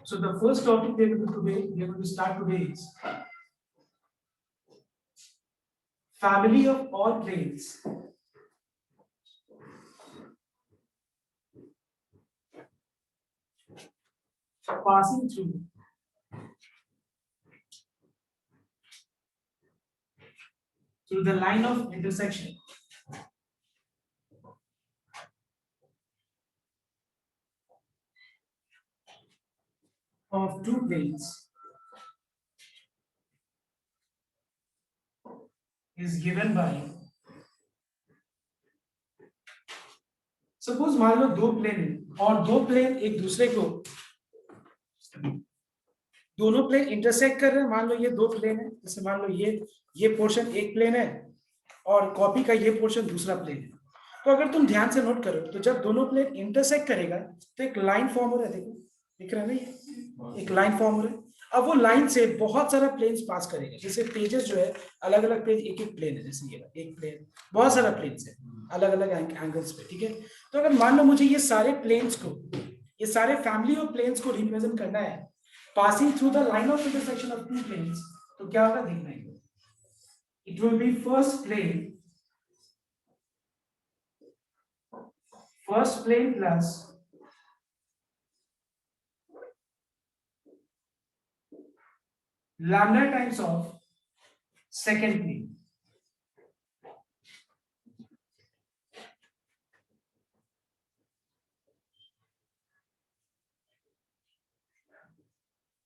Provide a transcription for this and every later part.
So the first topic we are going to start today is family of all planes passing through the line of intersection of two planes is given by, suppose मान लो दो plane और दो plane एक दूसरे को, दोनों plane intersect कर रहे हैं। मान लो ये दो प्लेन है, जैसे मान लो ये पोर्शन एक प्लेन है और कॉपी का ये पोर्शन दूसरा प्लेन है। तो अगर तुम ध्यान से नोट करो तो जब दोनों प्लेन इंटरसेक्ट करेगा तो एक लाइन फॉर्म हो रहा है, देखो दिख रहा है ना, ये एक लाइन फॉर्म हो रहा है। अब वो लाइन से बहुत सारा प्लेन्स पास करेगा, जैसे पेजेस जो है अलग अलग पेज एक एक प्लेन है, जैसे ये एक प्लेन बहुत सारा प्लेन्स है अलग अलग एंगल्स पे, ठीक है। तो अगर मान लो मुझे ये सारे प्लेन्स को, ये सारे फैमिली ऑफ प्लेन्स को रिप्रेजेंट करना है passing through the line of intersection of two planes, तो क्या होगा देखना है। It will be first plane plus lambda times of second plane.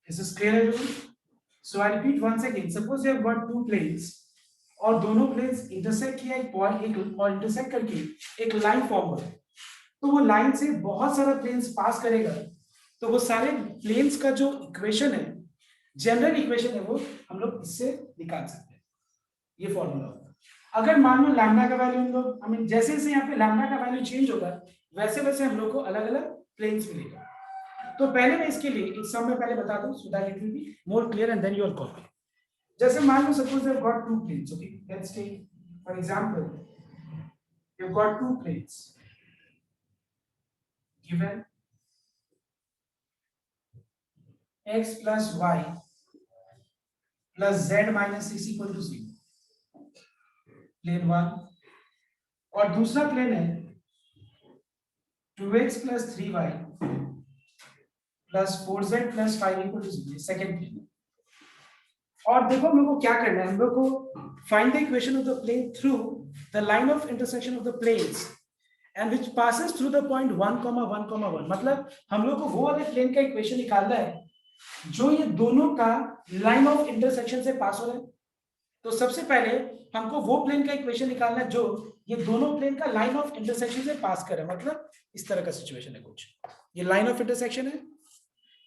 This is clear everyone? So I repeat once again, suppose you have got two planes और दोनों planes intersect किया एक point और intersect करके एक लाइन फॉर्म हो, तो वो लाइन से बहुत सारा प्लेन्स पास करेगा। तो वो सारे प्लेन्स का जो इक्वेशन है, जनरल इक्वेशन है, वो हम लोग इससे निकाल सकते हैं। ये फॉर्मूला होगा। अगर मान लो लैम्डा का वैल्यू हम लोग जैसे जैसे यहाँ पे लैम्डा का वैल्यू चेंज होगा वैसे वैसे हम लोग को अलग अलग प्लेन्स मिलेगा। तो पहले मैं इसके लिए एक सम में पहले बता दूं so that it will be more clear and then you will copy. जैसे मान लो suppose you have got two planes, okay, let's take for example you have got two planes given x plus y plus z minus 6 equal to 0, plane 1, और दूसरा plane है 2x plus 3y plus 4z plus 5 equal to 0, second plane. और देखो हम लोग को क्या करना है, हम लोग को find the equation of the plane through the line of intersection of the planes and which passes through the point 1, 1, 1। मतलब हम लोग को वो वाले प्लेन का इक्वेशन निकालना है जो ये दोनों का लाइन ऑफ इंटरसेक्शन से पास हो रहा है। तो सबसे पहले हमको वो प्लेन का इक्वेशन निकालना है जो ये दोनों प्लेन का लाइन ऑफ इंटरसेक्शन से पास कर रहा है। मतलब इस तरह का सिचुएशन है कुछ, ये लाइन ऑफ इंटरसेक्शन है,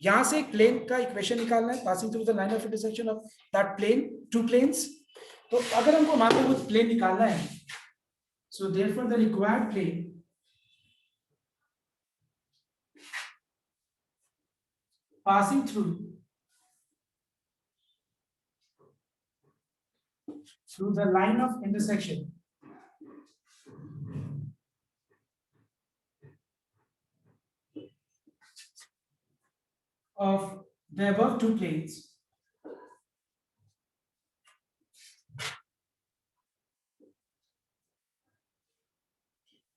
यहां से एक प्लेन का इक्वेशन निकालना है passing through the line of intersection of that plane, two planes. तो अगर हमको वहां पे वो प्लेन निकालना है, so therefore the required plane passing through the line of intersection of the above two planes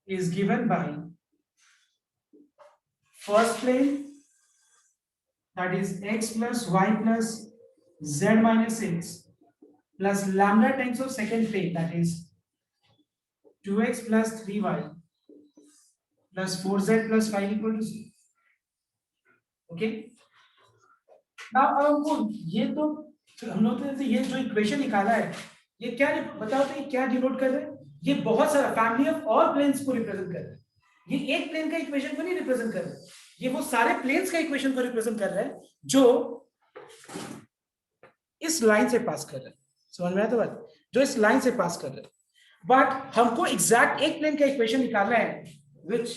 is given by first plane, that is x plus y plus z minus 6 plus lambda times of second plane, that is 2x plus 3y plus 4z plus 5 equal to 0, okay। now हमको ये तो हम लोग ने ये जो equation निकाला है ये क्या बताओ तो ये क्या डिनोट कर रहा है, ये बहुत सारा फैमिली ऑफ ऑल प्लेन्स को रिप्रेजेंट कर रहा है। ये एक प्लेन का इक्वेशन को नहीं रिप्रेजेंट कर रहा है, ये वो सारे प्लेन्स का इक्वेशन को रिप्रेजेंट कर रहा है जो इस लाइन से पास कर रहा है। समझ में आया तो बात, जो इस लाइन से पास कर रहा है। बट हमको एग्जैक्ट एक प्लेन का इक्वेशन निकालना है which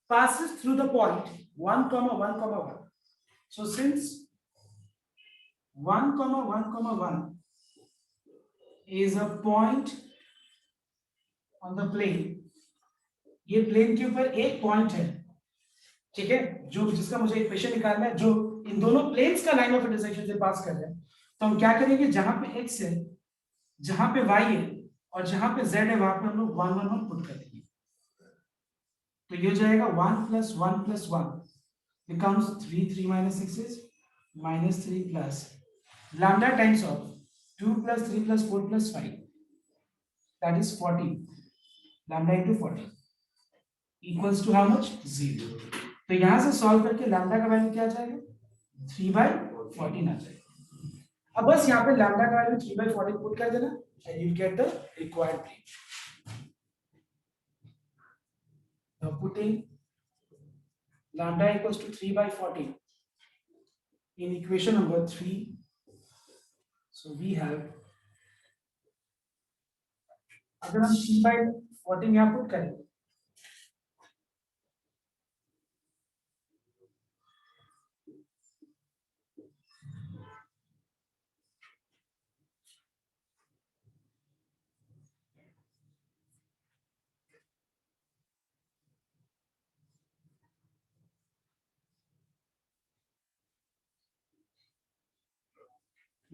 passes through the point 1, 1, 1। so since 1, 1, 1 is a point on the plane, ये प्लेन के ऊपर एक पॉइंट है, ठीक है, जो जिसका मुझे इक्वेशन निकालना है जो इन दोनों प्लेन्स का लाइन ऑफ इंटरसेक्शन से पास कर रहे हैं, तो हम क्या करेंगे, जहां पे x है, जहां पे y है और जहां पे z है, वहां पे हम लोग 1 1 1 पुट कर देंगे। तो ये हो जाएगा 1 + 1 + 1 becomes 3 3 - 6 is -3 plus lambda times of 2 + 3 + 4 + 5, that is 14, lambda into 14 equals to how much, 0। तो यहां से सॉल्व करके लैम्डा का वैल्यू क्या आ जाएगा, 3/14 आ जाएगा। अब बस यहाँ पे लैम्डा का वैल्यू 3/14 पुट कर देना and you get the required plane. Now putting lambda equals to 3/14 in equation number 3, so we have, अगर हम 3/14 यहाँ पुट करें,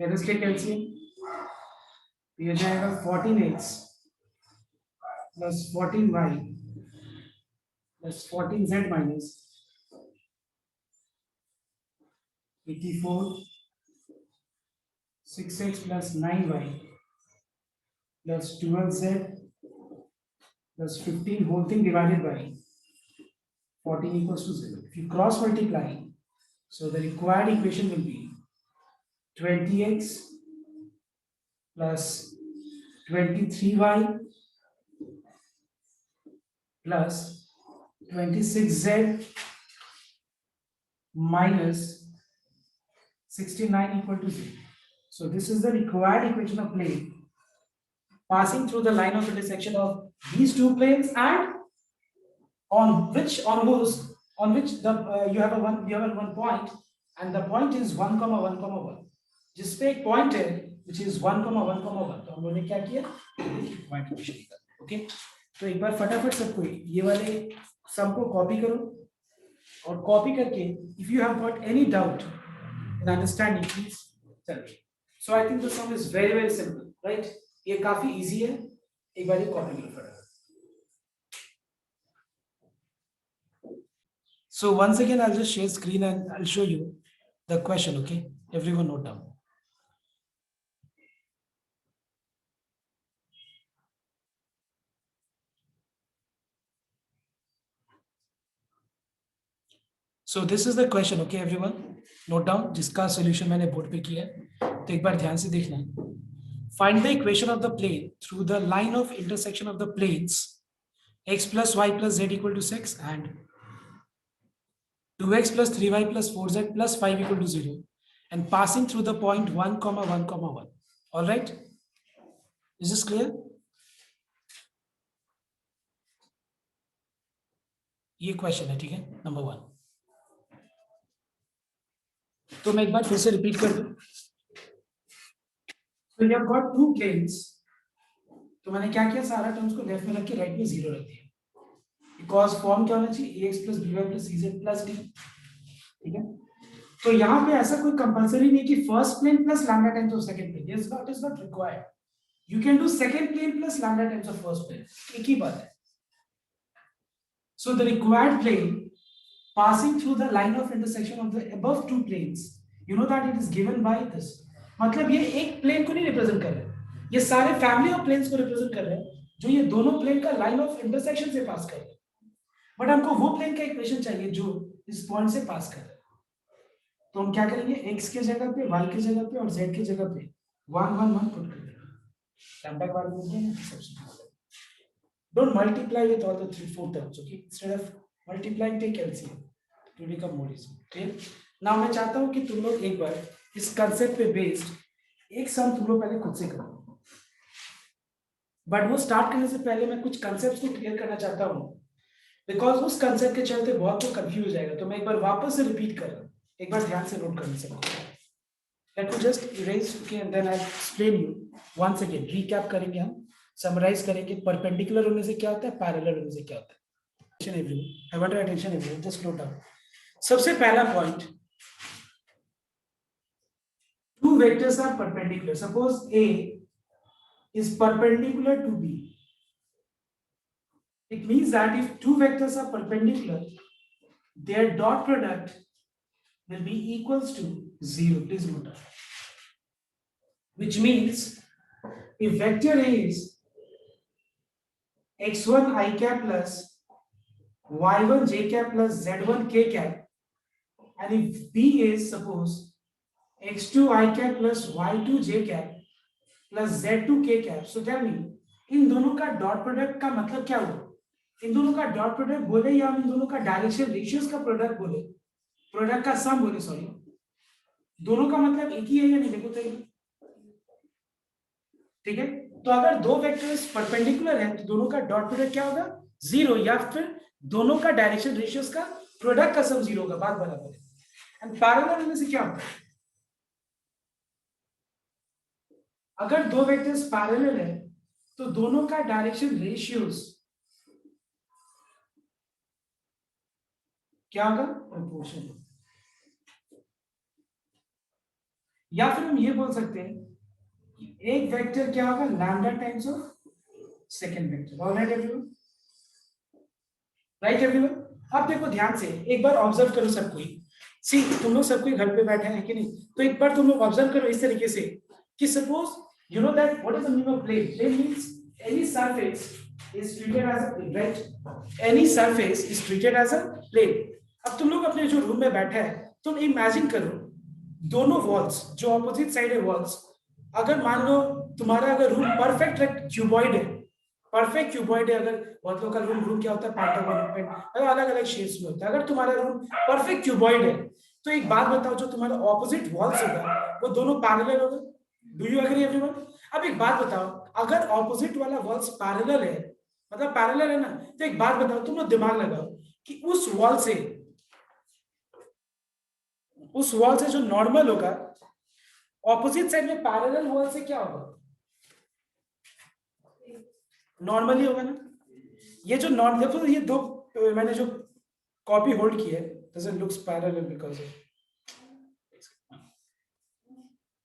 let us take LCM, ये जाएगा 14x plus 14y plus 14z minus 84, 6x plus 9y plus 12z plus 15 whole thing divided by 14 equals to 0. If you cross multiply, so the required equation will be 20x plus 23y plus 26z minus 69 equal to 0. So this is the required equation of plane passing through the line of intersection of these two planes, and on which the you have one point, and the point is 1, 1, 1, जिस पे एक point है which is 1, 1, 1, तो हम लोगों ने क्या किया, पॉइंट इक्वेशन निकाला। ओके, तो एक बार फटाफट सबको ये वाले सम को कॉपी करो, और कॉपी करके if you have got any doubt in understanding please tell me. So I think the sum is very very simple, right, ये काफी इजी है, एक बार ये कॉपी करो फटाफट। So once again, I'll just share screen and I'll show you the question. Okay, everyone note down. So this is the question. Okay, everyone, note down. जिसका solution मैंने board पे किया है, तो एक बार ध्यान से देखना। Find the equation of the plane through the line of intersection of the planes x plus y plus z equal to 6 and 2x plus 3y plus 4z plus 5 equal to 0, and passing through the point 1, 1, 1. All right, is this clear? ये question है, ठीक है, number 1। तो मैं एक बार फिर से repeat कर दूं। So you have got two planes, तो मैंने क्या किया, सारा टर्म्स को लेफ्ट में रख के राइट में 0 रख दिया, बिकॉज फॉर्म क्या होना चाहिए, ax plus by plus cz plus d, ठीक है। तो यहाँ पे ऐसा कोई कंपलसरी नहीं कि first plane plus lambda times of second plane, is not required. You can do second plane plus lambda times of first plane, एक ही बात है। So the required plane passing through the line of intersection of the above two planes, you know that it is given by this, मतलब ये एक plane को नहीं represent कर रहे, ये सारे फैमिली ऑफ प्लेन्स को रिप्रेजेंट कर रहे हैं जो ये दोनों प्लेन का लाइन ऑफ इंटरसेक्शन से पास कर रहे हैं। बट हमको वो प्लेन का इक्वेशन चाहिए जो इस पॉइंट से पास कर रहे हैं, तो हम क्या करेंगे, x के जगह पे, y के जगह पे और z के जगह पे 1 1 1 पुट कर देंगे, लैम्डा का वैल्यू मिल जाएगा, substitute. Don't multiply with all the 3-4 terms, okay? Instead of multiplying, take LCM to become more easy. Clear? Now मैं चाहता हूँ कि तुम लोग एक बार इस कंसेप्ट पे बेस्ड एक सम तुम लोग पहले खुद से करो, बट वो स्टार्ट करने से पहले मैं कुछ कंसेप्ट्स को क्लियर करना चाहता हूँ, बिकॉज उस कंसेप्ट के चलते बहुत लोग कंफ्यूज हो जाएगा। तो मैं एक बार वापस से रिपीट कर रहा हूँ, एक बार ध्यान से नोट करने से। Let me just erase, okay, and then I'll explain you once again. Recap करेंगे हम, समराइज करेंगे, परपेंडिकुलर होने से क्या होता है, पैरेलल होने से क्या होता है। I want your attention everyone. Just slow down. सबसे पहला point, two vectors are perpendicular. Suppose A is perpendicular to B. It means that if two vectors are perpendicular, their dot product will be equals to 0. Please note that. Which means if vector A is x1 I cap plus y1 j cap plus z1 k cap, and if B is suppose x2 I cap plus y2 j cap plus z2 k cap, so tell me इन दोनों का dot product का मतलब क्या हुआ? इन दोनों का dot product बोले या इन दोनों का डायरेक्शन रेशियोज का प्रोडक्ट बोले, प्रोडक्ट का सम बोले, सॉरी, दोनों का मतलब एक ही है या नहीं? देखो तो ठीक है, तो अगर दो वेक्टर्स परपेंडिकुलर हैं तो दोनों का डॉट प्रोडक्ट क्या होगा? 0, या फिर दोनों का डायरेक्शन रेशियोज का प्रोडक्ट का सम 0 होगा. बात बराबर है. एंड पैरेलल होने से क्या होता है? अगर दो वेक्टर्स पैरेलल है तो दोनों का डायरेक्शन रेशियोज क्या होगा? प्रोपोर्शनल. या फिर हम ये बोल सकते हैं एक वेक्टर क्या होगा? Lambda times of second vector. Alright everyone? Right everyone? अब देखो ध्यान से, एक बार ऑब्जर्व करो सब कोई. सी, तुम लोग सब कोई घर पे बैठे हैं कि नहीं? तो एक बार तुम लोग ऑब्जर्व करो इस तरीके से कि suppose you know that what is the meaning of plane? Plane means any surface is treated as a plane, right? Any surface is treated as a plane. अब तुम लोग अपने जो रूम में बैठे हैं, तुम इमेजिन करो दोनों वॉल्स जो ऑपोजिट साइड है वॉल्स, अगर मान लो तुम्हारा अगर रूम परफेक्ट क्यूबॉइड है, परफेक्ट क्यूबॉइड है, अगर बहुत लोग का रूम क्या होता है? पेंटागोन, अलग अलग शेप्स में होता है. अगर तुम्हारा रूम परफेक्ट क्यूबॉइड है तो एक बात बताओ, जो तुम्हारा ऑपोजिट वॉल्स होगा वो दोनों पैरेलल होगा. Do you agree everyone? अब एक बात बताओ, अगर ऑपोजिट वाला वॉल्स पैरेलल है, मतलब पैरेलल है ना, तो एक बात बताओ, तुम लोग दिमाग लगाओ कि उस वॉल से जो नॉर्मल होगा ऑपोजिट साइड में पैरेलल वॉल से क्या होगा? नॉर्मली होगा ना. ये जो देखो, ये दो मैंने जो कॉपी होल्ड की है, डजंट लुक्स पैरेलल बिकॉज़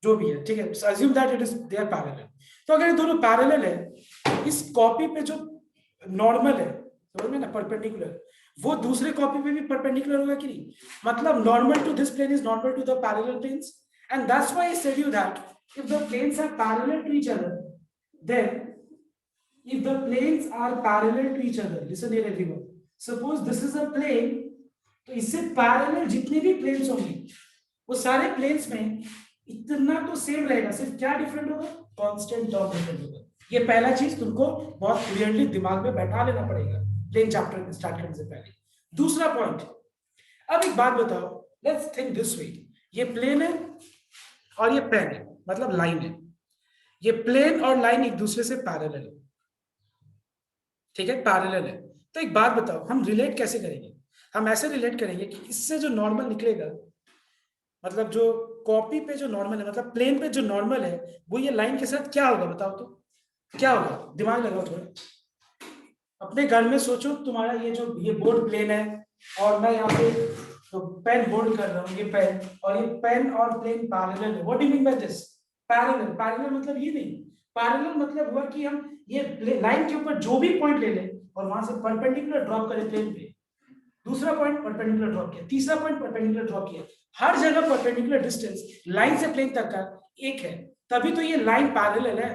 जो भी है, ठीक है, assume that it is they are parallel. तो अगर ये दोनों पैरेलल है, इस कॉपी पे जो नॉर्मल है, समझ में ना, परपेंडिकुलर, वो दूसरे कॉपी पे भी परपेंडिकुलर होगा कि नहीं? मतलब normal to this plane is normal to the parallel planes, and that's why I said you that if the planes are parallel to each other, then if the planes are parallel to each other, listen here everyone, suppose this is a plane, तो इससे parallel जितने भी planes होंगे वो सारे planes में इतना तो सेम रहेगा, सिर्फ क्या डिफरेंट होगा? कांस्टेंट टर्म डिफरेंट होगा. ये पहला चीज तुमको बहुत क्लियरली दिमाग में बैठा लेना पड़ेगा प्लेन चैप्टर स्टार्ट करने से पहले. दूसरा पॉइंट, अब एक बात बताओ, लेट्स थिंक दिस वे, ये प्लेन है और ये पेन है, मतलब लाइन है. ये प्लेन और लाइन एक दूसरे से पैरेलल है, ठीक है, पैरेलल है. तो एक बात बताओ, हम रिलेट कैसे करेंगे? हम ऐसे रिलेट करेंगे कि इससे जो नॉर्मल निकलेगा, मतलब जो कॉपी पे जो नॉर्मल है, मतलब प्लेन पे जो नॉर्मल है, वो ये लाइन के साथ क्या होगा? बताओ तो क्या होगा? दिमाग लगाओ थोड़ा, अपने घर में सोचो. तुम्हारा ये बोर्ड प्लेन है और मैं यहाँ पे तो पेन होल्ड कर रहा हूँ, ये पेन, और ये पेन और प्लेन पैरेलल है. What do you mean by this? Parallel. Parallel मतलब ये नहीं, पैरेलल मतलब हुआ कि हम ये लाइन के ऊपर जो भी पॉइंट ले लें और वहां से परपेंडिकुलर ड्रॉप करें प्लेन पे, दूसरा पॉइंट परपेंडिकुलर ड्रॉप किया, तीसरा पॉइंट परपेंडिकुलर ड्रॉप किया, हर जगह परपेंडिकुलर डिस्टेंस लाइन से प्लेन तक का एक है, तभी तो ये लाइन पैरेलल है.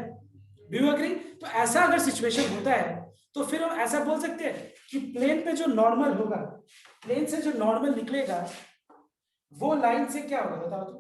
Do you agree? तो ऐसा अगर सिचुएशन होता है तो फिर हम ऐसा बोल सकते हैं कि प्लेन पे जो नॉर्मल होगा, प्लेन से जो नॉर्मल निकलेगा वो लाइन से क्या होगा? बताओ तो.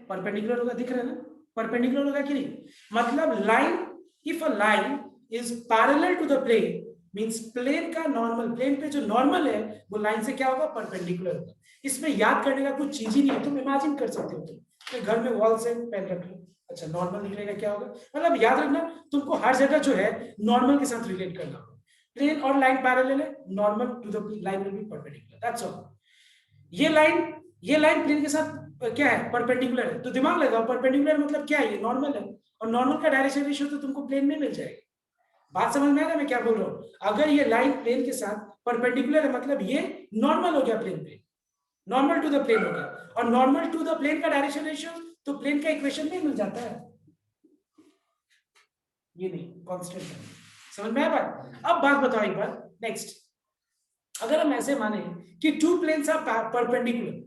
परपेंडिकुलर होगा. दिख रहा है ना? परपेंडिकुलर होगा कि नहीं? मतलब line, if a line is parallel to the plane, means plane का नॉर्मल, प्लेन पे जो नॉर्मल है वो लाइन से क्या होगा? परपेंडिकुलर होगा. इसमें याद करने का कुछ चीज ही नहीं है, तुम इमेजिन कर सकते हो. तुम घर में वॉल से पेन रख लो, अच्छा नॉर्मल निकलेगा क्या होगा? मतलब याद रखना, तुमको हर जगह जो है नॉर्मल के साथ रिलेट करना होगा. प्लेन और लाइन पैरेलल है, normal to the line will be perpendicular, that's all. ये लाइन प्लेन के साथ क्या है? परपेंडिकुलर है. तो दिमाग लगाओ, परपेंडिकुलर मतलब क्या है? ये नॉर्मल है, और नॉर्मल का डायरेक्शन रेशियो तो तुमको प्लेन में मिल जाएगा. बात समझ में आ रहा है मैं क्या बोल रहा हूँ? अगर ये लाइन प्लेन के साथ परपेंडिकुलर है मतलब ये नॉर्मल हो गया प्लेन पे, नॉर्मल टू द प्लेन हो गया, और नॉर्मल टू द प्लेन का डायरेक्शन रेशियो तो प्लेन का इक्वेशन में मिल जाता है, ये नहीं कांस्टेंट है। समझ में आया बात? अब बात बताओ एक बार नेक्स्ट, अगर हम ऐसे माने कि टू प्लेन्स आर परपेंडिकुलर,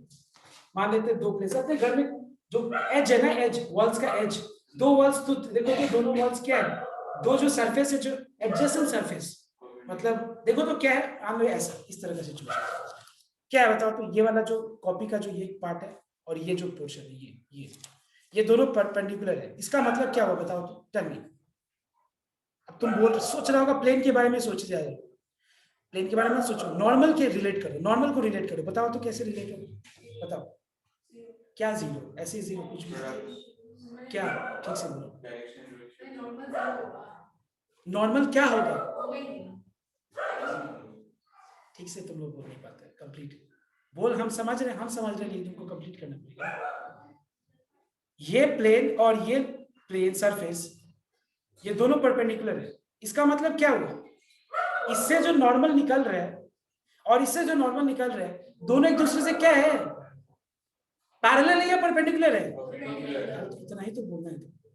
मान लेते हैं दो प्लेन्स अपने घर में, जो एज है ना, एज वॉल्स का एज, दो वॉल्स तो देखो तो दोनों वॉल्स क्या है, दो जो सरफेस है जो एडजेसेंट सरफेस, मतलब देखो तो क्या है, मान लो ऐसा इस तरह का सिचुएशन क्या है बताओ, तो ये वाला जो कॉपी का जो ये पार्ट है और ये जो पोर्शन है ये दोनों परपेंडिकुलर है, इसका मतलब क्या हुआ बताओ तो, टेल मी। अब तुम बोल सोच रहा होगा प्लेन के बारे में सोच जाए, प्लेन के बारे में सोचो, नॉर्मल के रिलेट करो, नॉर्मल को रिलेट करो, बताओ तो कैसे रिलेट करो, बताओ क्या जीरो, ऐसे जीरो कुछ भी क्या, ठीक से बोलो, नॉर्मल क्या होगा, ठीक से तुम लोग बोल नहीं पाते, कंप्लीट बोल, हम समझ रहे हैं लेकिन तुमको कंप्लीट करना पड़ेगा। ये प्लेन और ये प्लेन सरफेस ये दोनों परपेंडिकुलर है, इसका मतलब क्या हुआ, इससे जो नॉर्मल निकल रहा है और इससे जो नॉर्मल निकल रहा है दोनों एक दूसरे से क्या है, पैरेलल है या परपेंडिकुलर है, तो इतना ही तो बोलना है, तो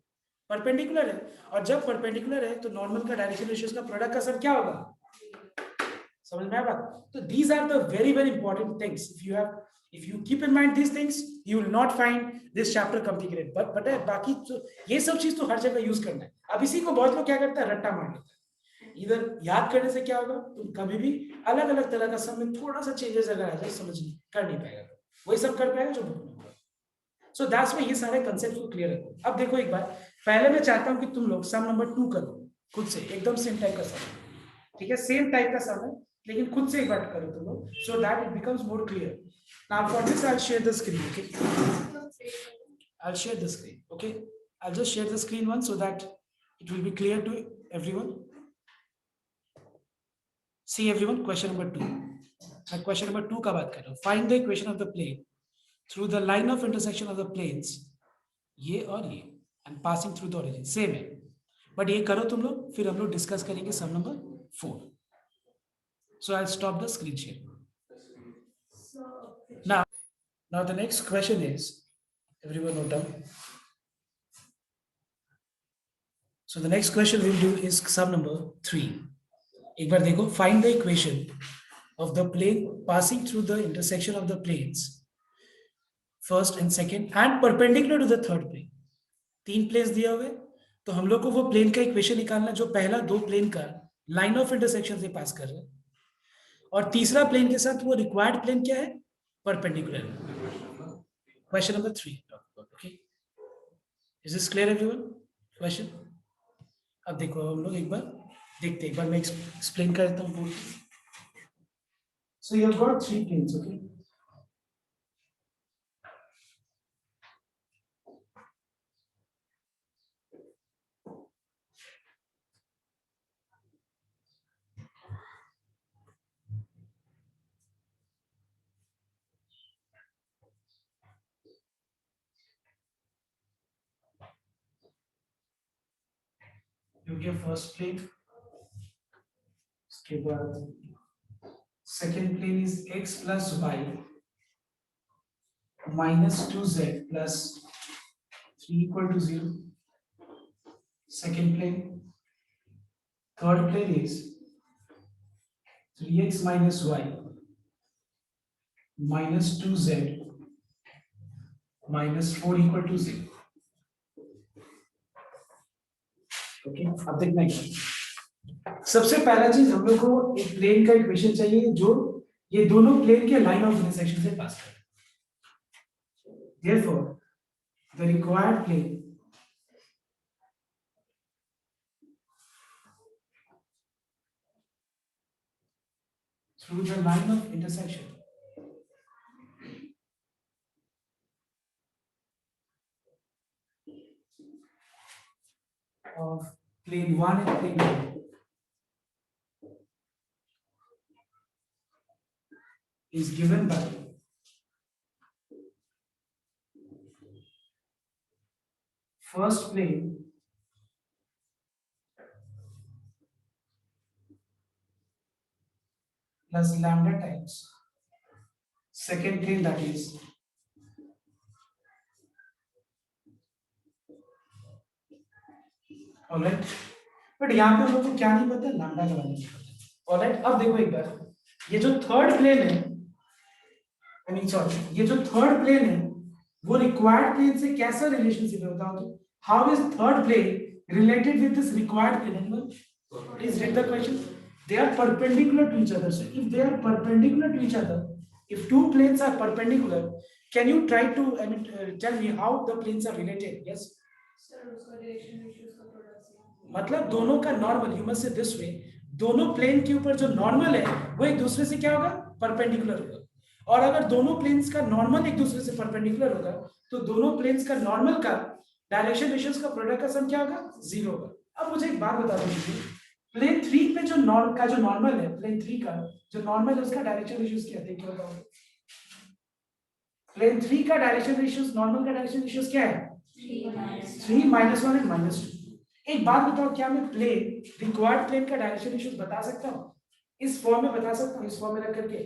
परपेंडिकुलर है, और जब परपेंडिकुलर है तो नॉर्मल का डायरेक्शन रेशियो का प्रोडक्ट का सम क्या होगा, समझ में आया बात? तो these are the very very important things, if you keep in mind these things you will not find this chapter complicated, but बाकी तो ये सब चीज तो हर जगह यूज करना है। अब इसी को बहुत लोग क्या करता है, रट्टा मार लेता है, इधर याद करने से क्या होगा, तुम कभी भी अलग अलग तरह का सम में थोड़ा सा चेंजेस अगर आ जाए समझ नहीं कर नहीं पाएगा, वही सब कर पाएगा जो बुक में होगा। सो दैट्स में ये सारे कंसेप्ट को क्लियर रखो। अब देखो एक बार, पहले मैं चाहता हूँ कि तुम लोग सम नंबर 2 करो खुद से, एकदम सेम टाइप का सम, ठीक है, सेम टाइप का सम है लेकिन खुद से एक बार करो तुम लोग, सो that it becomes more clear. Now for this I will share the screen, okay, I'll share the screen, okay, I'll just share the screen once so that it will be clear to everyone. See everyone, question number 2, मैं question number 2 का बात कर रहा हूँ, find the equation of the plane through the line of intersection of the planes, ये और ये, and passing through the origin, same है, बट ये करो तुम लोग, फिर हम लोग डिस्कस करेंगे सम number 4। So I'll stop the screen share. Now the next question is, everyone note down. So the next question we'll do is sum number 3. एक बार देखो, find the equation of the plane passing through the intersection of the planes first and second and perpendicular to the third plane. 3 planes दिए हुए, तो हम लोग को वो plane का इक्वेशन निकालना जो पहला 2 प्लेन का लाइन ऑफ इंटरसेक्शन से पास कर रहा है, और तीसरा प्लेन के साथ वो रिक्वायर्ड प्लेन क्या है, perpendicular. Question number 3, okay, is this clear everyone question? अब देखो हम लोग एक बार देखते, एक बार मैं एक्सप्लेन कर देता हूँ। So you have got 3 planes, okay, you get first plane, उसके बाद second plane is x plus y minus 2z plus 3 equal to 0, second plane. Third plane is 3x minus y minus 2z minus 4 equal to 0. Okay, अब देखना क्या, सबसे पहला चीज हम लोग को एक प्लेन का इक्वेशन चाहिए जो ये दोनों प्लेन के लाइन ऑफ इंटरसेक्शन से पास करे। Therefore, the required plane through the line of intersection of plane 1 and plane 2 is given by first plane plus lambda times second plane, that is alright. But यहाँ पे हम लोग को क्या नहीं पता, लैम्डा का वैल्यू नहीं पता। ऑलराइट, अब देखो एक बार, ये जो थर्ड प्लेन है, आई मीन सॉरी, ये जो थर्ड प्लेन है वो रिक्वायर्ड प्लेन से कैसा रिलेशनशिप है बताओ तो। How is third plane related with this required plane? Anyone please read the question. They are perpendicular to each other. So if they are perpendicular to each other, if two planes are perpendicular, can you try to tell me how the planes are related? Yes. Sir, उसका direction ratios का product है। मतलब दोनों का normal, you must say this way, दोनों plane के ऊपर जो नॉर्मल है वो एक दूसरे से क्या होगा, परपेंडिकुलर होगा। और अगर दोनों प्लेन्स का नॉर्मल एक दूसरे से परपेंडिकुलर होगा तो दोनों प्लेन्स का नॉर्मल का डायरेक्शन रेशियोज का प्रोडक्ट का सम क्या होगा, 0 होगा। अब मुझे एक बात बता दीजिए, प्लेन 3 पे जो नॉर्मल है, प्लेन 3 का जो नॉर्मल है उसका डायरेक्शन रेशियोज क्या है, क्या बताओ? प्लेन 3 का डायरेक्शन रेशियोज, नॉर्मल का डायरेक्शन रेशियोज क्या है, 3 -1 एंड -2। एक बात बताओ, क्या मैं प्लेन रिक्वायर्ड प्लेन का डायरेक्शन रेशियोज बता सकता हूँ? इस फॉर्म में बता सकता हूँ, इस फॉर्म में रख करके?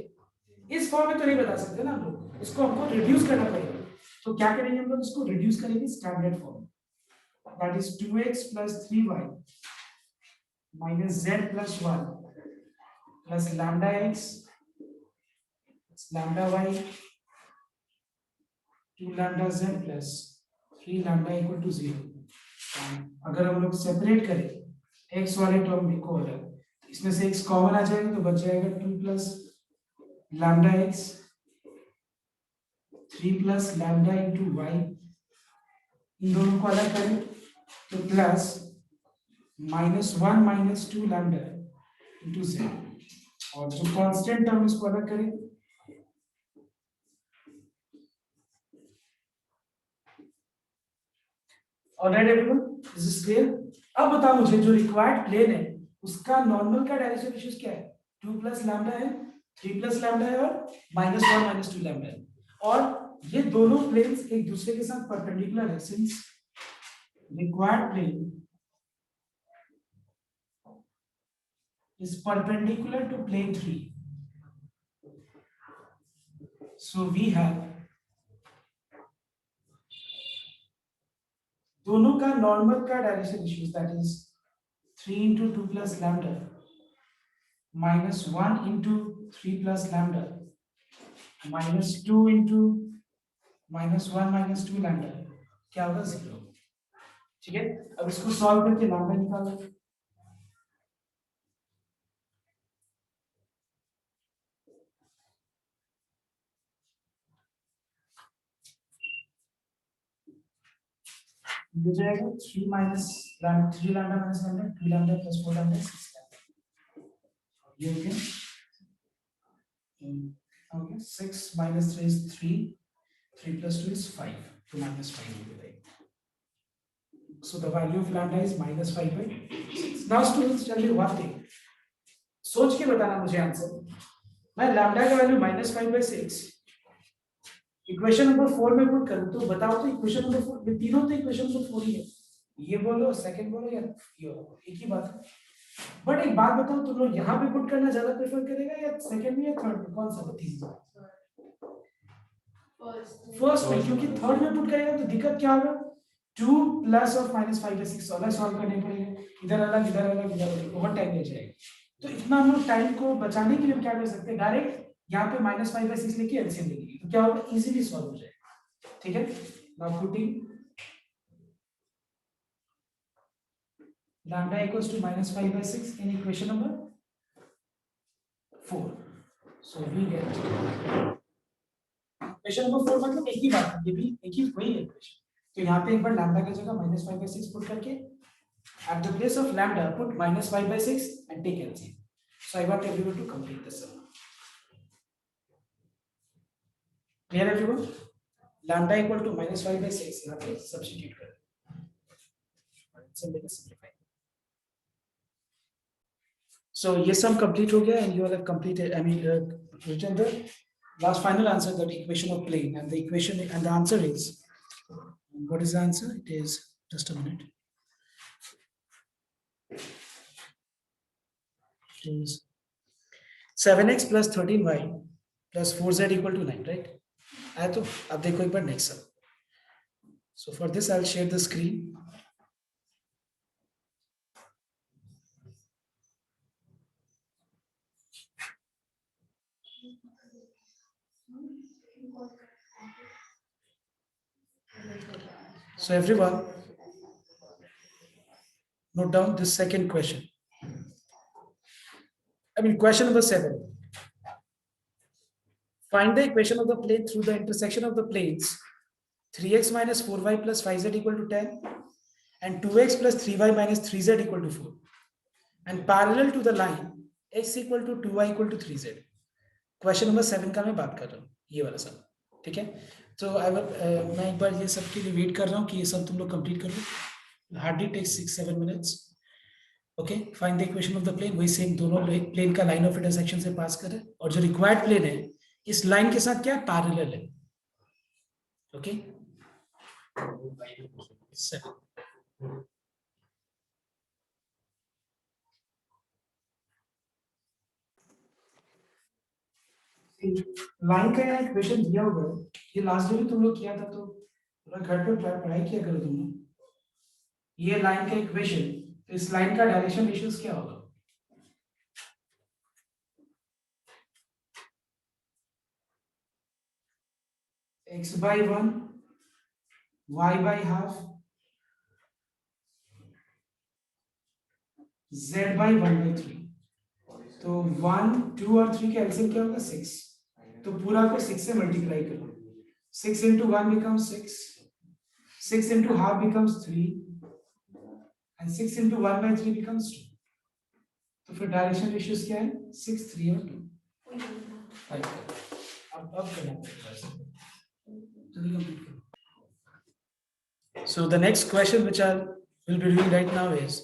इस फॉर्म में तो नहीं बता सकते ना हम लोग, इसको हमको रिड्यूस करना पड़ेगा। तो क्या करेंगे हम लोग, इसको रिड्यूस करेंगे standard form, that is 2x + 3y - z + 1 plus lambda x lambda y 2 lambda z plus 3 lambda = 0। अगर हम लोग सेपरेट करें x वाले टर्म को अलग, तो इसमें से x कॉमन आ जाएगा तो बच जाएगा 2 plus lambda x 3 plus lambda into y। इन दोनों को अलग करें तो प्लस -1 - 2 lambda into z, और जो कांस्टेंट टर्म इसको अलग करें alright everyone, this is clear. अब बताओ मुझे, जो रिक्वायर्ड प्लेन है उसका नॉर्मल का डायरेक्शन रेशियोज क्या है, 2 plus lambda है, 3 plus lambda है और -1 - 2 lambda है। और ये दोनों प्लेन्स एक दूसरे के साथ परपेंडिकुलर है, since required plane is perpendicular to plane 3, so we have दोनों का नॉर्मल का direction ratios, that is 3 × 2 plus lambda -1 × 3 plus lambda -2 × -1 - 2 lambda, क्या होगा, 0। ठीक है, अब इसको सॉल्व करके लैम्डा निकालो। हो जाएगा 3 lambda - lambda 2 lambda + 4 lambda 6 lambda, ये हो गया। Okay, 6 - 3 is 3, 3 + 2 is 5, तो -5 हो जाएगा। So the value of lambda is -5/6। Now students, tell me one thing, सोच के बताना मुझे आंसर। मैं लैम्डा का वैल्यू -5/6 इक्वेशन नंबर 4 में पुट करूं तो बताओ तो इक्वेशन नंबर 4, ये तीनों तो इक्वेशन नंबर 4 ही है, ये बोलो सेकंड बोलो या ये एक ही बात है। बट एक बात बताओ, तुम लोग यहाँ पे पुट करना ज्यादा प्रेफर करेगा या सेकंड में या थर्ड में, कौन सा तीसरा? फर्स्ट में, क्योंकि थर्ड में पुट करेगा तो दिक्कत क्या होगा, 2 + और -5/6 अलग सॉल्व करने पड़ेंगे, इधर अलग इधर अलग इधर अलग, बहुत टाइम ले जाएगा। तो इतना हम लोग टाइम को बचाने के लिए क्या कर सकते हैं, डायरेक्ट यहाँ पे -5/6 लेके एलसीएम ले लीजिए, तो क्या होगा, इजीली सॉल्व हो जाएगा। ठीक है, now putting lambda equals to -5/6 in equation number 4, so we get equation number 4, मतलब एक ही बात है, ये भी एक ही वही है इक्वेशन। तो यहाँ पे एक बार लैम्डा की जगह -5/6 पुट करके at the place of lambda put -5/6 and take LCM. So I want everyone to complete the sum. Clear everyone? Lambda equal to -5/6 यहाँ पे substitute कर, simplify. So ये sum complete हो गया and you all have completed, I mean written the last final answer, that equation of plane, and the equation and the answer is, what is the answer? It is, just a minute, it is 7x plus 13y plus 4z equal to 9, right? आया तो अब देखो एक बार next सब. So for this I'll share the screen. So everyone, note down this second question. I mean question number 7. Find the equation of the plane through the intersection of the planes 3x minus 4y plus 5z equal to 10 and 2x plus 3y minus 3z equal to 4 and parallel to the line x equal to 2y equal to 3z. Question number 7 का मैं बात कर रहा हूँ, ये वाला सब. ठीक है, तो मैं एक बार ये सब के लिए वेट कर रहा हूँ कि ये सब तुम लोग कंप्लीट कर लो. Hardly take 6-7 minutes. Okay, find the equation of the plane. वही सेम दोनों प्लेन का लाइन ऑफ इंटरसेक्शन से पास करे और जो रिक्वायर्ड प्लेन है इस लाइन के साथ क्या पैरेलल है. ओके, 7. लाइन का यहाँ इक्वेशन दिया हुआ है, ये लास्ट डे भी तुम लोग किया था, तो थोड़ा घर पे पढ़ाई किया करो तुम लोग. ये लाइन का इक्वेशन, तो इस लाइन का डायरेक्शन रेशियोस क्या होगा? x by 1, y by half, z by 1 by 3. तो 1, 2 और 3 का एलसीएम क्या होगा? 6. तो पूरा को 6 से मल्टीप्लाई करो. 6 into 1 becomes 6. 6 into half becomes 3. And 6 into 1 by 3 becomes 2. तो फिर डायरेक्शन रेशियोस क्या है? 6, 3 और 2. अब करना पड़ेगा. So the next question which I will be doing right now is,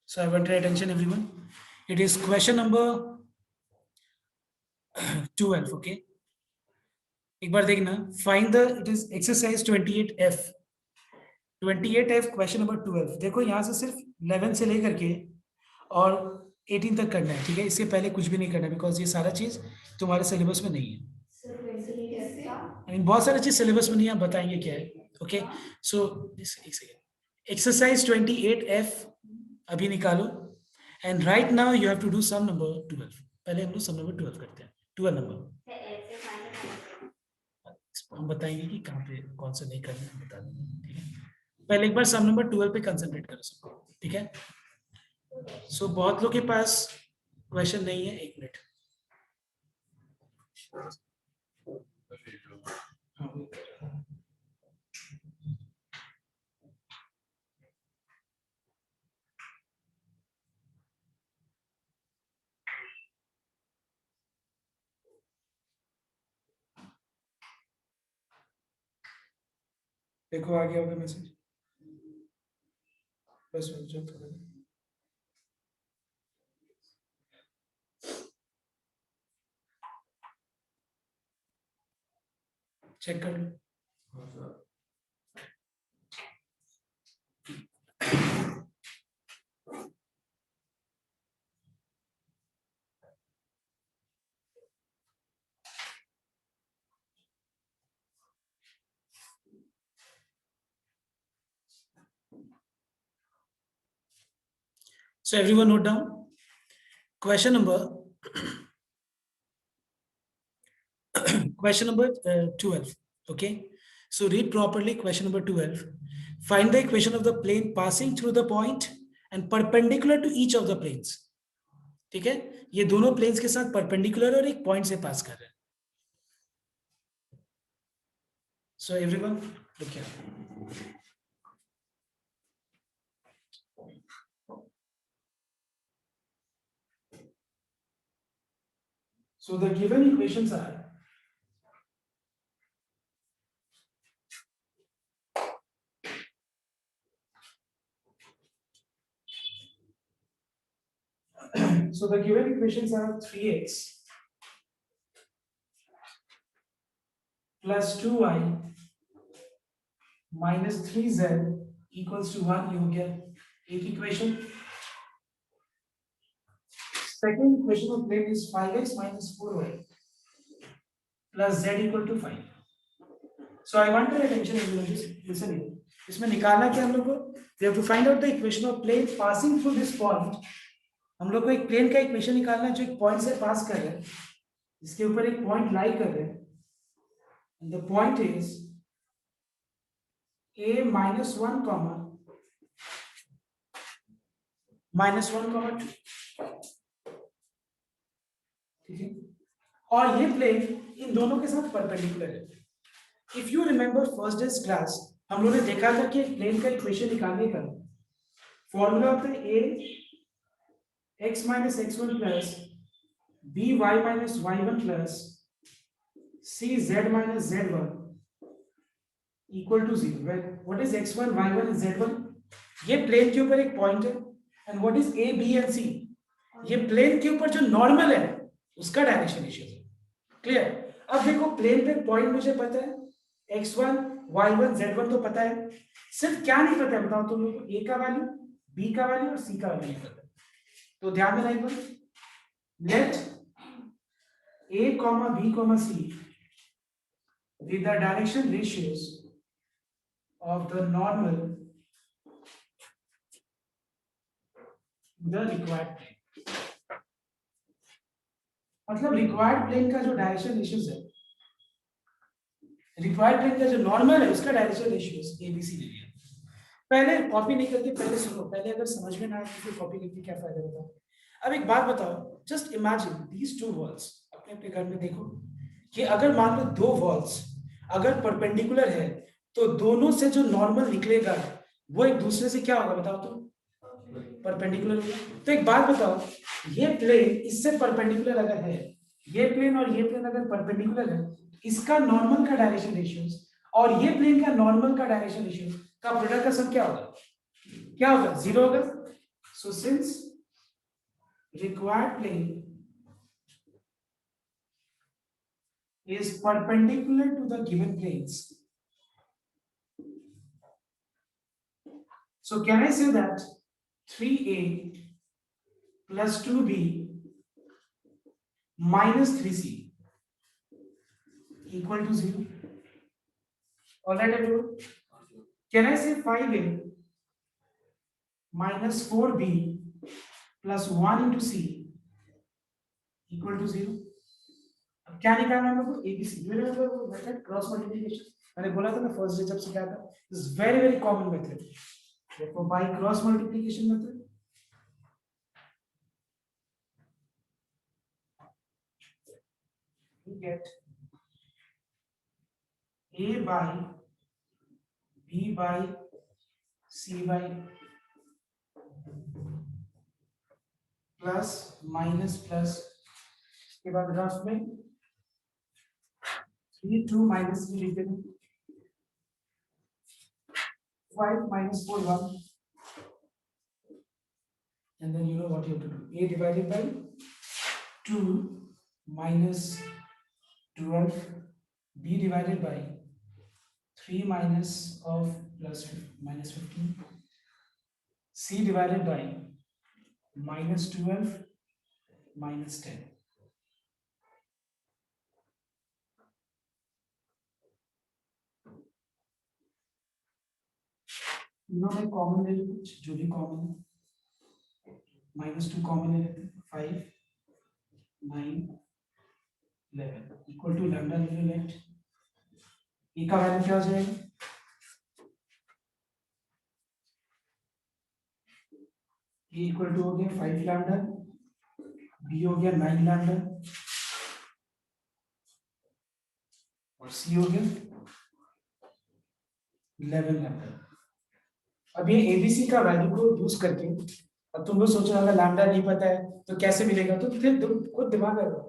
so I want your attention everyone. It is question number 12. Okay, एक बार देखना. Find the, it is exercise 28F. 28F question number 12. देखो यहाँ से सिर्फ 11 से लेकर के और 18 तक करना है. ठीक है, इससे पहले कुछ भी नहीं करना, बिकॉज ये सारा चीज तुम्हारे सिलेबस में नहीं है. I mean, बहुत सारी चीज सिलेबस में नहीं है, हम बताएंगे क्या है. ओके, सो एक सेकेंड. एक्सरसाइज 28F अभी निकालो and right now you have to do sum number 12. पहले हम लोग सम नंबर 12 करते हैं. 12 नंबर हम बताएंगे कि कहाँ पे कौन सा नहीं करना है, बता देंगे. ठीक है, पहले एक बार सम नंबर 12 पे कंसंट्रेट करो सबको. ठीक है, सो बहुत लोग के पास क्वेश्चन नहीं है. एक मिनट. देखो आ गया होगा मैसेज. बस जो थोड़ा चेक कर लो. So everyone note down question number 12. Okay, so read properly question number 12. Find the equation of the plane passing through the point and perpendicular to each of the planes. ठीक है, ये दोनों planes के साथ perpendicular और एक point से पास कर रहे हैं. So everyone look here. So the given equations are so the given equations are 3x plus 2y -3z equals to 1, ये हो गया एक equation. Second equation of plane is 5x minus 4y plus z equal to 5. So I want your attention everyone, just listen here. इसमें निकालना क्या हम लोग को? We have to find out the equation of plane passing through this point. हम लोग को एक प्लेन का इक्वेशन निकालना है जो एक पॉइंट से पास कर रहा है, इसके ऊपर एक पॉइंट लाई कर रहा है. And the point is a minus 1 comma -1, 2. ठीक है, और ये प्लेन इन दोनों के साथ परपेंडिकुलर है. If you remember first days class, हम लोगों ने देखा था कि प्लेन का इक्वेशन निकालने का फॉर्मूला होता है a x minus x1 plus b y minus y1 plus c z minus z1 equal to 0. Well, what is x1, y1 and z1? ये प्लेन के ऊपर एक पॉइंट है. And what is a b and c? ये plane के ऊपर जो normal है उसका डायरेक्शन इश्यू है. क्लियर? अब देखो प्लेन पे पॉइंट मुझे पता है, x1 y1 z1 तो पता है. सिर्फ क्या नहीं पता है बताओ तुम लोग को? a का वैल्यू, b का वैल्यू और c का वैल्यू नहीं पता. तो ध्यान में like let a comma b comma c be the direction ratios of the normal to the required plane. मतलब रिक्वायर्ड प्लेन का जो डायरेक्शन रेशियोज है, रिक्वायर्ड प्लेन का जो नॉर्मल है उसका डायरेक्शन रेशियोज एबीसी ले लिया. पहले कॉपी नहीं करके पहले सुनो, पहले अगर समझ में ना आए तो फिर कॉपी करके क्या फायदा बताओ. अब एक बात बताओ, just imagine these two walls. अपने अपने घर में देखो कि अगर मान लो दो वॉल्स अगर परपेंडिकुलर है तो दोनों से जो नॉर्मल निकलेगा वो एक दूसरे से क्या होगा बताओ तो? परपेंडिकुलर होगा. तो एक बात बताओ, ये प्लेन इससे परपेंडिकुलर अगर है, ये प्लेन और ये प्लेन अगर परपेंडिकुलर है, इसका नॉर्मल का डायरेक्शन रेशियोज और ये प्लेन का नॉर्मल का डायरेक्शन रेशियो का प्रोडक्ट का सम क्या होगा? क्या होगा? 0 होगा. So since required plane is perpendicular to the given planes, so can I say that 3a plus 2b minus 3c equal to 0? All right everyone, can I say 5a minus 4b plus 1 into c equal to 0? अब क्या निकालना है हमको? ABC. You remember वो method cross multiplication मैंने बोला था ना फर्स्ट डे जब सिखाया था. This is very very common method. देखो by cross multiplication method you get a by b by c by plus minus plus के बाद ग्राफ में 3 2 minus 3 लिख देंगे, 5 minus 4 1, and then you know what you have to do. A divided by 2 minus 12, b divided by 3 minus of plus minus 15, c divided by minus 12 minus 10. मैं common ले लूँ, कुछ जो भी कॉमन है, -2 कॉमन ले लेते हैं, 5 9 11 इक्वल टू लैम्डा ले लो. लेट ए का वैल्यू क्या हो जाएगा? ए इक्वल टू हो गया 5 लैम्डा, बी हो गया 9 लैम्डा और सी हो गया 11 लैम्डा. अब ये एबीसी का वैल्यू को यूज करके, अब तुम लोग सोचो अगर लैम्डा नहीं पता है तो कैसे मिलेगा, तो फिर खुद दिमाग लगाओ.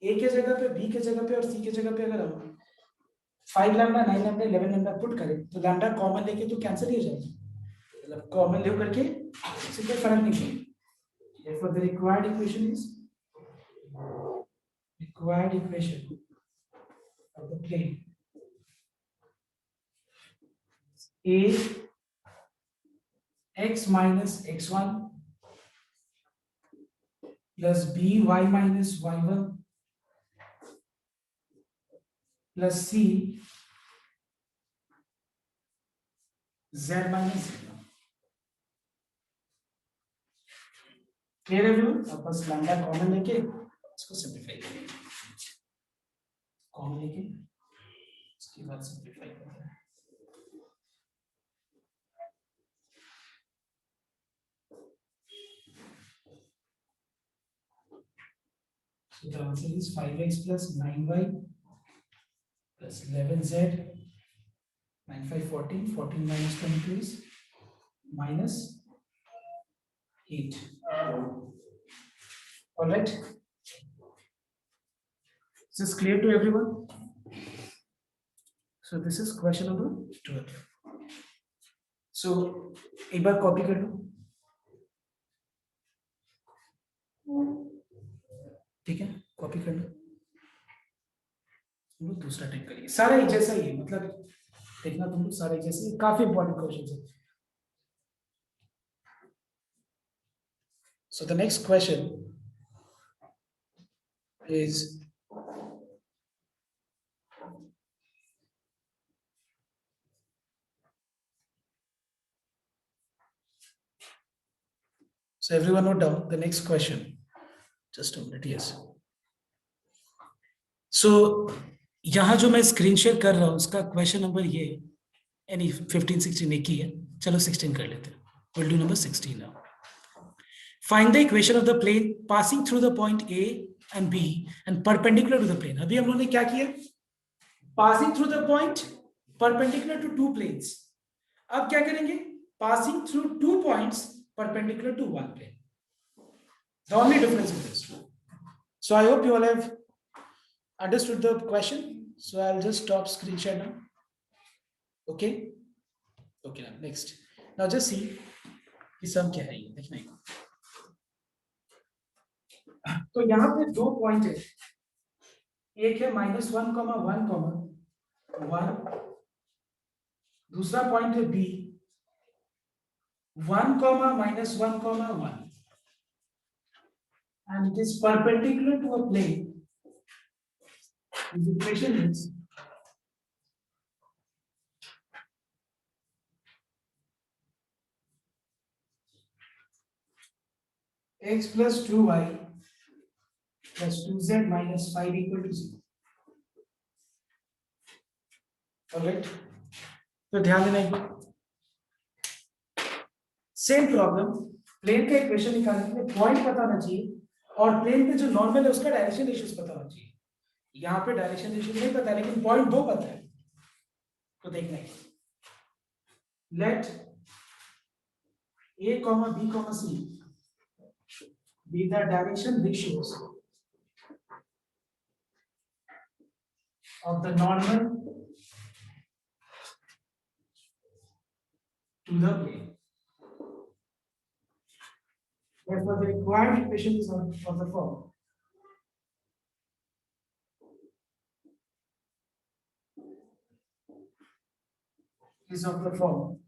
ए के जगह पे, बी के जगह पे और सी के जगह पे अगर हम 5 लैम्डा 9 लैम्डा 11 लैम्डा पुट करें तो लैम्डा कॉमन लेके तो कैंसिल ही हो जाएगा. मतलब कॉमन ले करके इससे कोई फर्क नहीं पड़ेगा. Therefore the required equation is required equation of the plane a x minus x1 plus b y minus y1 plus c z minus z1। Clear है व्यूअर? अब बस लैम्डा कॉमन लेके इसको सिंपलीफाई करेंगे, कॉमन लेके उसके बाद सिंपलीफाई करते हैं। So the answer is 5x plus 9y plus 11z, 9 5 14, 14 minus 22 is minus 8. All right. Is this clear to everyone? So this is question number 12. So एक बार कॉपी कर लो, ठीक है, कॉपी कर लो। तुम लोग दूसरा टाइप करिए, सारा एक जैसा ही है, मतलब देखना तुम लोग सारा एक जैसे ही, काफी इंपॉर्टेंट क्वेश्चन है। So the next question is so everyone note down the next question. Just a minute, yes. So यहाँ जो मैं स्क्रीन शेयर कर रहा हूँ उसका क्वेश्चन नंबर ये यानी 15 16 एक ही है, चलो 16 कर लेते हैं। We'll do number 16 now. Find the equation of the plane passing through the point A and B and perpendicular to the plane. अभी हम लोगों ने क्या किया? Passing through the point perpendicular to two planes. अब क्या करेंगे? Passing through 2 points perpendicular to one plane. The only difference is this. So I hope you all have understood the question. So I'll just stop screen share now. Okay. Okay. Now next. Now just see कि सम क्या है ये देखना है। तो यहाँ पे 2 point है, एक है -1, 1, 1, दूसरा पॉइंट है B 1, -1, 1, and it is perpendicular to a plane. The equation is x plus 2y plus 2z minus 5 equal to 0. Alright, तो ध्यान देना एक बार, सेम प्रॉब्लम, प्लेन का इक्वेशन निकालने के लिए पॉइंट पता होना चाहिए और प्लेन पे जो नॉर्मल है उसका डायरेक्शन रेशियोस पता होना चाहिए। यहाँ पे डायरेक्शन रेशियो नहीं पता लेकिन पॉइंट 2 पता है, तो देखना है। Let a, b, c be the direction ratios of the normal to the plane. Therefore, the required equation is of the form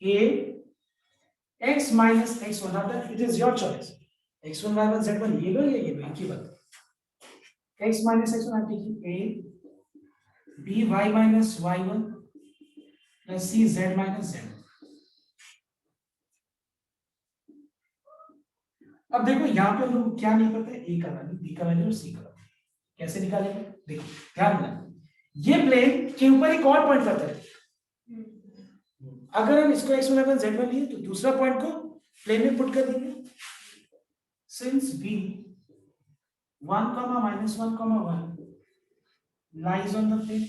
a x minus x1. Now that it is your choice, x1, y1, z1 ये लो या ये लो, एक ही बात। x minus x1 I'm taking a, b y minus y1 plus c z minus z। अब देखो यहाँ पे हम लोग को क्या नहीं पता है, a का वैल्यू, b का वैल्यू और c का वैल्यू कैसे निकालेंगे। देखो ध्यान देना, ये प्लेन के ऊपर एक और पॉइंट पता है, अगर हम इसको x1, y1, z1 लिए तो दूसरा पॉइंट को प्लेन में पुट कर देंगे। Since b 1, -1, 1 lies on the plane,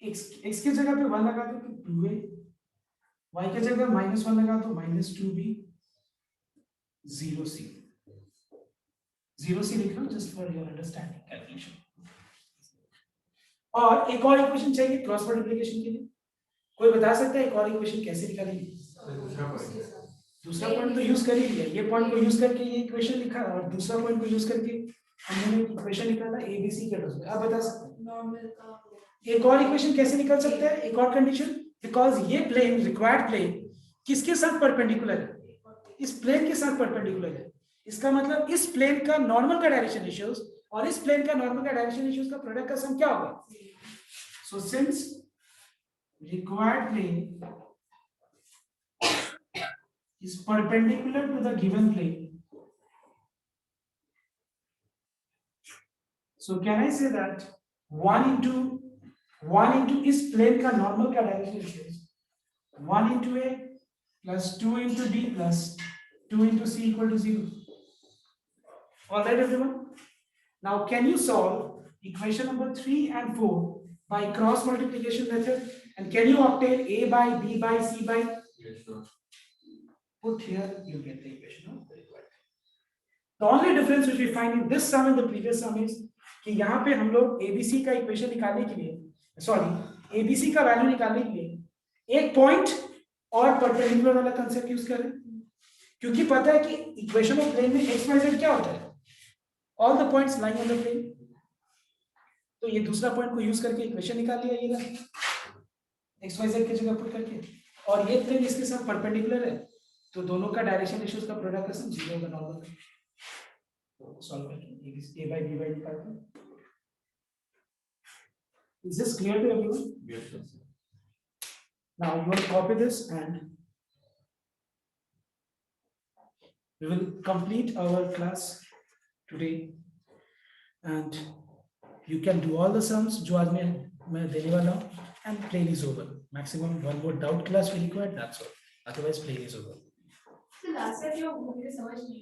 x की जगह पे 1 लगा दो तो 2a, y की जगह -1 लगा दो -2b, 0c। 0c लिख लो just for your understanding calculation. और एक और इक्वेशन चाहिए क्रॉस मल्टीप्लिकेशन के लिए, कोई बता सकता है एक और इक्वेशन कैसे निकालेंगे? दूसरा पॉइंट तो यूज कर ही लिया, ये पॉइंट को यूज करके ये इक्वेशन लिखा और दूसरा पॉइंट को यूज करके हमने इक्वेशन निकाला ABC के टर्म्स में। अब बता सकते हैं नॉर्मल का एक और इक्वेशन कैसे निकल सकता है, एक और कंडीशन, बिकॉज ये प्लेन रिक्वायर्ड प्लेन किसके साथ परपेंडिकुलर है, इस प्लेन के साथ परपेंडिकुलर है। इसका मतलब इस प्लेन का नॉर्मल का डायरेक्शन रेशियोज और इस प्लेन का नॉर्मल का डायरेक्शन रेशियोज का प्रोडक्ट का सम क्या होगा। So since required plane is perpendicular to the given plane, so can I say that 1 into इस plane का normal का direction is 1 into A plus 2 into B plus 2 into C equal to 0. All right, everyone. Now, can you solve equation number 3 and 4 by cross multiplication method? And can you obtain A by B by C by? Yes, sir. Put here, you get the equation of the required. The only difference which we find in this sum and the previous sum is कि यहाँ पे हम लोग ABC का equation निकालने के लिए, sorry ABC का वैल्यू निकालने के लिए एक पॉइंट और परपेंडिकुलर वाला कंसेप्ट यूज करें, क्योंकि पता है कि इक्वेशन ऑफ प्लेन में x y z क्या होता है, all the points lying on the plane. तो ये दूसरा पॉइंट को यूज करके इक्वेशन निकाल लिया ये x y z की जगह पुट करके, और ये प्लेन इसके साथ परपेंडिकुलर है, तो दोनों का डायरेक्शन रेशियोज का प्रोडक्ट का सम 0 होगा नॉर्मल। तो सॉल्व करके a by b by निकालते हैं। Is this clear to everyone? Yes, sir. Now you will copy this and we will complete our class today, and you can do all the sums जो आज मैं देने वाला हूँ, and plane is over. Maximum one more doubt class we require, that's all. Otherwise plane is over. Last time जो मुझे समझ नहीं